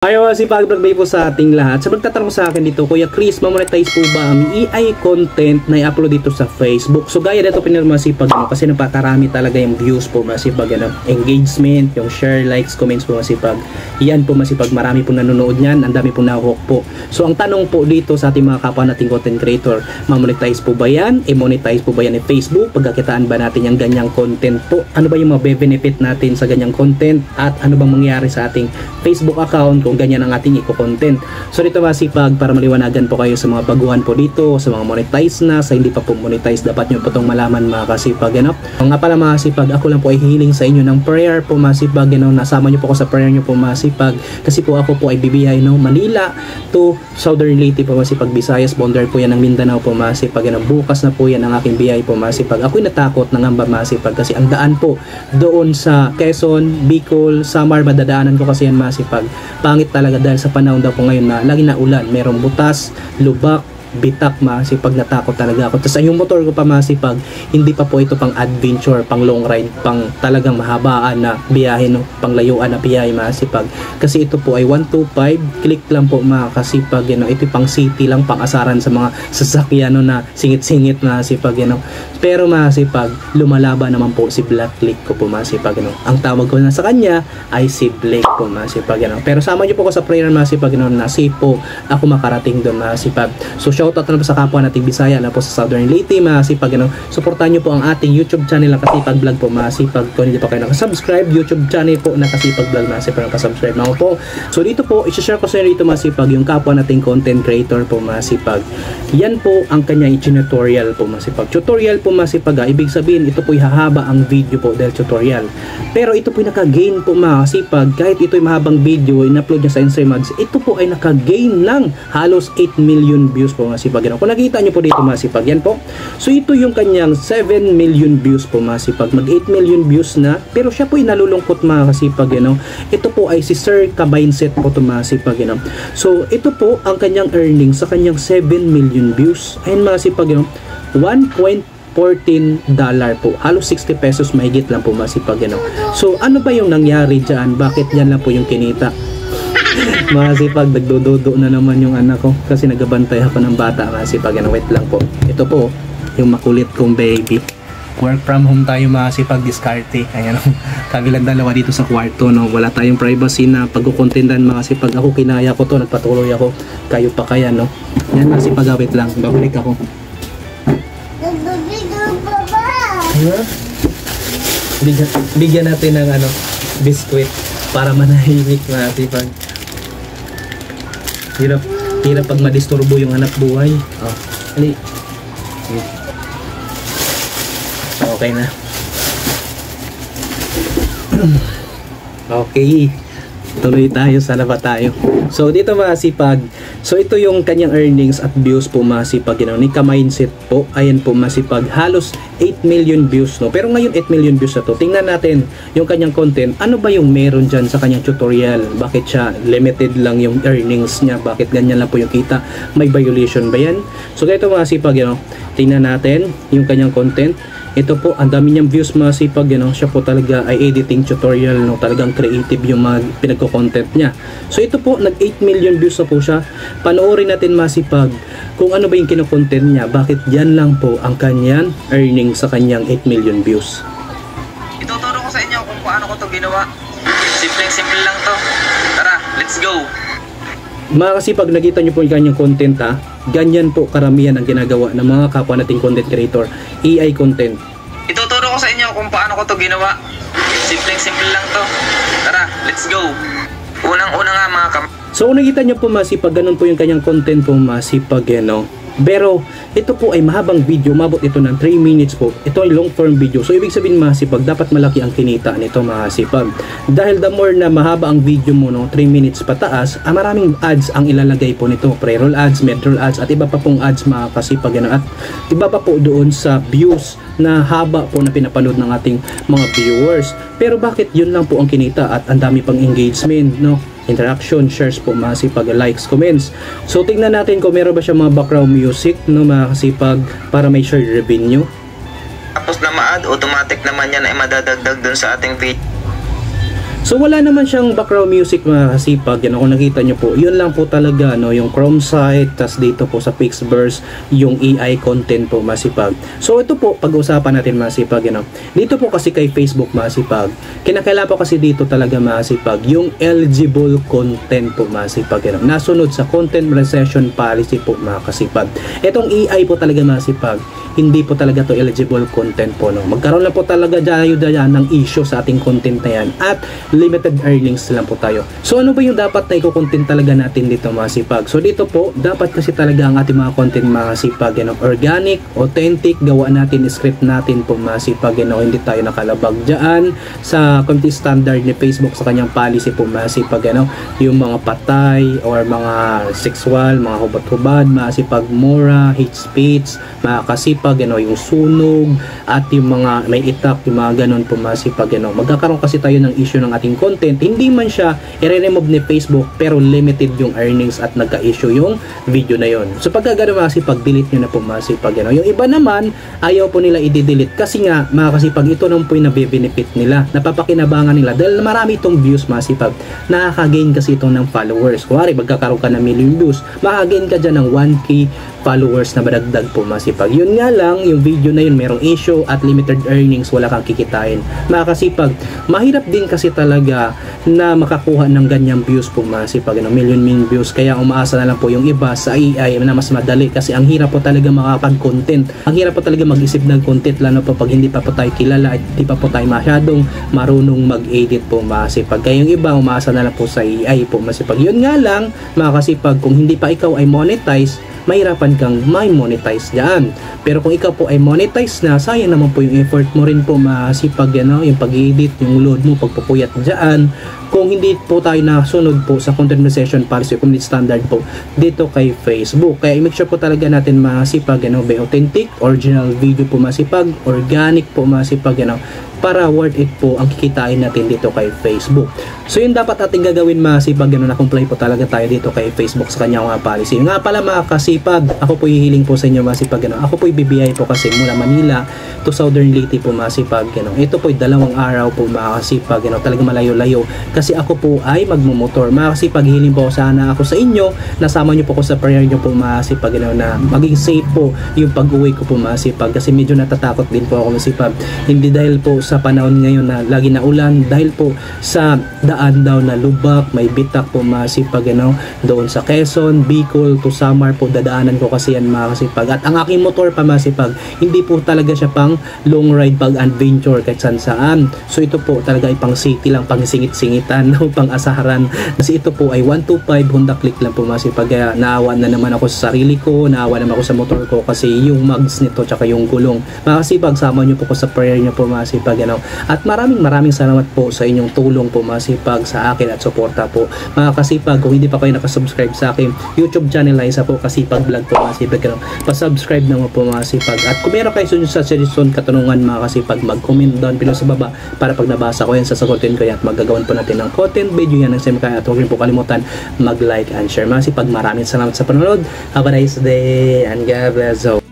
Ayaw si pag-birthday po sa ating lahat. Sa magtatanong sa akin dito, Kuya Chris, mamonetize po ba ang AI content na i-upload dito sa Facebook? So gaya dito pinarmasipag kasi napakarami talaga yung views po masipag, engagement, yung share, likes, comments po masipag. Yan po masipag, marami po nanonood niyan, ang dami po nahook po. So ang tanong po dito sa ating mga kapwa nating content creator, mamonetize po ba yan? I-monetize po ba yan ni Facebook? Pagkakitaan ba natin yung ganyang content po? Ano ba yung benefit natin sa ganyang content? At ano bang mangyari sa ating Facebook account kung ganyan ang ating i-content. So dito masipag, para maliwanagan po kayo sa mga baguhan po dito, sa mga monetize na, sa hindi pa po monetize, dapat nyo po itong malaman mga kasipag. Nga pala mga kasipag, ako lang po ay hihiling sa inyo ng prayer po masipag. Nasama nyo po ako sa prayer nyo po masipag. Kasi po ako po ay bibiyahe Manila to Southern Leyte po masipag, Visayas, Bondar po yan ng Mindanao po masipag. Bukas na po yan ang aking biyahe po masipag. Ako'y natakot ng amba masipag kasi ang daan po doon sa Quezon, Bicol, Samar, madadaanan ko kasi yan masipag. Pangit talaga dahil sa panahon daw po ngayon na lagi na ulan, merong butas, lubak, bitak masipag, natakot talaga ako. Tapos yung motor ko pa masipag, hindi pa po ito pang adventure, pang long ride, pang talagang mahabaan na biyahe, pang layuan na biyahe masipag. Kasi ito po ay 125, click lang po makasipag, ito pang city lang, pang asaran sa mga sasakyan na singit-singit masipag, pero masipag, lumalaban naman po si Black Click ko po masipag, ang tawag ko na sa kanya ay si Blake po masipag, pero sama niyo po ko sa prayer masipag, na safe po ako makarating doon masipag. So shoutout na po sa kapwa nating Bisaya na po sa Southern Leyte masipag, suportahan niyo po ang ating YouTube channel na Kasipag Vlog po masipag. Kung hindi pa kayo nakasubscribe, YouTube channel po na Kasipag Vlog masipag, nakasubscribe na po. So dito po, i-share ko sa inyo dito masipag yung kapwa nating content creator po masipag. Yan po ang kanyang tutorial po masipag. Tutorial po masipag, ibig sabihin ito po hahaba ang video po dahil tutorial. Pero ito po naka-gain po masipag, kahit ito ay mahabang video, in-upload niya sa Instagram Ads, ito po ay naka-gain ng halos 8 million views po masipag. Kung nakita nyo po dito masipag, yan po. So ito yung kanyang 7 million views po masipag. Mag 8 million views na, pero siya po ay nalulungkot masipag. Ito po ay si Sir Kabindset po ito masipag. So ito po ang kanyang earnings sa kanyang 7 million views. Ayun masipag, 1.14 dollar po. Halos 60 pesos mahigit lang po masipag. So ano ba yung nangyari dyan? Bakit yan lang po yung kinita? Masipag, nagdododo na naman yung anak ko kasi nagabantay ako ng bata masipag. Wait lang po. Ito po yung makulit kong baby. Work from home tayo masipag, diskarte. Ayan, kami lang dalawa dito sa kwarto, wala tayong privacy na pagkukontendan masipag. Ako kinaya ko to, nagpatuloy ako, kayo pa kaya yan masipag. Wait lang, babalik ako. Bigyan natin ng biskwit para manahimik masipag. Hirap pag madisturbo yung anak buhay. Ali. Okay na. Okay. Tuloy tayo, sana ba tayo? So dito masipag, so ito yung kanyang earnings at views po masipag, ni Ka-Mindset po. Ayan po masipag, halos 8 million views pero ngayon 8 million views na to. Tingnan natin yung kanyang content, ano ba yung meron dyan sa kanyang tutorial, bakit siya limited lang yung earnings niya, bakit ganyan lang po yung kita, may violation ba yan? So ganito masipag, tingnan natin yung kanyang content. Ito po, ang dami niyang views masipag, siya po talaga ay editing tutorial, talagang creative yung mga pinagko-content niya. So ito po, nag 8 million views na po siya. Panoorin natin masipag kung ano ba yung kino-content niya, bakit yan lang po ang kanyang earnings sa kanyang 8 million views. Ituturo ko sa inyo kung paano ko to ginawa. Simple lang to. Tara, let's go! Mga kasipag, nakita nyo po yung kanyang content ganyan po karamihan ang ginagawa ng mga kapwa nating content creator, AI content. Ituturo ko sa inyo kung paano ko to ginawa. Simple lang to. Tara, let's go! Unang-una nga mga So kung nakita nyo po masipag, ganun po yung kanyang content po masipag, Pero ito po ay mahabang video, mabot ito ng 3 minutes po. Ito ay long form video. So ibig sabihin masipag, dapat malaki ang kinita nito masipag. Dahil the more na mahaba ang video mo 3 minutes pataas, maraming ads ang ilalagay po nito. Pre-roll ads, mid-roll ads, at iba pa pong ads mga kasipag. At iba pa po doon sa views na haba po na pinapanood ng ating mga viewers. Pero bakit yun lang po ang kinita at ang dami pang engagement, interaction, shares po masipag, likes, comments. So tingnan natin kung meron ba siya mga background music masipag para may share revenue. Tapos na ma-add, automatic naman yan ay madadagdag dun sa ating video. So wala naman siyang background music mga kasipag, yan, kung nakita nyo po, yun lang po talaga, no, yung Chrome site, tas dito po sa Pixverse yung AI content po masipag. So ito po pag-usapan natin masipag, you know. Dito po kasi kay Facebook masipag, kinakailangan po kasi dito talaga masipag yung eligible content po masipag, you know. Nasunod sa content retention policy po mga kasipag. Itong AI po talaga masipag, hindi po talaga to eligible content po, no. Magkaroon lang po talaga dyan ng issue sa ating content na yan at limited earnings lang po tayo. So ano ba yung dapat na i-content talaga natin dito mga sipag? So dito po dapat kasi talaga ang ating mga content mga sipag, you know, organic, authentic, gawa natin, script natin po mga sipag, you know, hindi tayo nakalabag dyan sa content standard ni Facebook sa kanyang policy po mga sipag, you know, yung mga patay or mga sexual, mga hubad-hubad, mga sipag, mora, hate speech, mga kasipag, you know, yung sunog at yung mga may itak, yung mga ganun po mga sipag, you know. Magkakaroon kasi tayo ng issue ng ating content, hindi man siya i-remove ni Facebook pero limited yung earnings at nagka-issue yung video na yon. So pagka gano'n mga kasipag, delete nyo na po mga kasipag, you know. Yung iba naman ayaw po nila i-delete kasi nga mga kasipag, ito naman po yung nabibenefit nila, napapakinabangan nila dahil marami itong views mga kasipag, nakaka-gain kasi itong ng followers. Kuwari magkakaroon ka ng million views, makaka-gain ka dyan ng 1k followers na madagdag po mga kasipag. Yun nga lang, yung video na yun merong issue at limited earnings, wala kang kikitain mga kasipag. Mahirap din kasi talaga na makakuha ng ganyang views po mga kasipag, million views, kaya umaasa na lang po yung iba sa AI na mas madali kasi ang hirap po talaga makapag-content, ang hirap po talaga mag-isip ng content, lalo pa pag hindi pa po tayo kilala at hindi pa po tayo masyadong marunong mag-edit po mga kasipag. Kaya yung iba umaasa na lang po sa AI po mga kasipag. Yun nga lang mga kasipag, kung hindi pa ikaw ay monetize, mahirapan kang may monetize dyan. Pero kung ikaw po ay monetize na, sayang naman po yung effort mo rin po masipag, you know, yung pag-edit, yung load mo, pagpupuyat dyan, kung hindi po tayo nasunod po sa content monetization policy, community standard po dito kay Facebook. Kaya i-make sure po talaga natin masipag, you know, by authentic, original video po masipag, organic po masipag, you know, para worth it po ang kikitain natin dito kay Facebook. So yun dapat ating gagawin masipag, gano'n, na-comply po talaga tayo dito kay Facebook sa kanyang mga policy. Nga pala mga kasipag, ako po hihiling po sa inyo masipag, gano'n. Ako po ibibiyay po kasi mula Manila to Southern Leyte po masipag, gano'n. Ito po 2 araw po mga kasipag, gano'n, talaga malayo-layo kasi ako po ay magmumotor. Mga kasipag, hihiling po sana ako sa inyo, nasama nyo po ko sa prayer nyo po masipag, gano'n, na maging safe po yung pag-uwi ko po masipag kasi medyo natatakot din po ako masipag. Hindi dahil po sa panahon ngayon na lagi na ulan, dahil po sa daan daw na lubak, may bitak po masipag, you know, doon sa Quezon, Bicol to Samar po dadaanan ko kasi yan mga kasipag. At ang aking motor pa masipag, hindi po talaga siya pang long ride, pag adventure kahit saan. So ito po talaga ay pang city lang, pang singit-singitan, no, pang asaran. Kasi ito po ay 125 Honda Click lang po masipag. Kaya naawa na naman ako sa sarili ko, naawa naman ako sa motor ko kasi yung mags nito tsaka yung gulong. Mga kasipag, sama nyo po ko sa prayer nyo po masipag, you know. At maraming salamat po sa inyong tulong po masipag sa akin at suporta po mga kasipag. Kung hindi pa kayo nakasubscribe sa akin YouTube channel na isa po, Kasipag Vlog po masipag, you know, pasubscribe naman po masipag. At kung meron kayo sa suggestion, katanungan mga kasipag, mag-comment down below sa baba para pag nabasa ko yan, sasagutin ko yan at magagawan po natin ng content video yan ng Semkaya. At huwag rin po kalimutan mag-like and share mga kasipag. Maraming salamat sa panonood. Have a nice day and God bless you.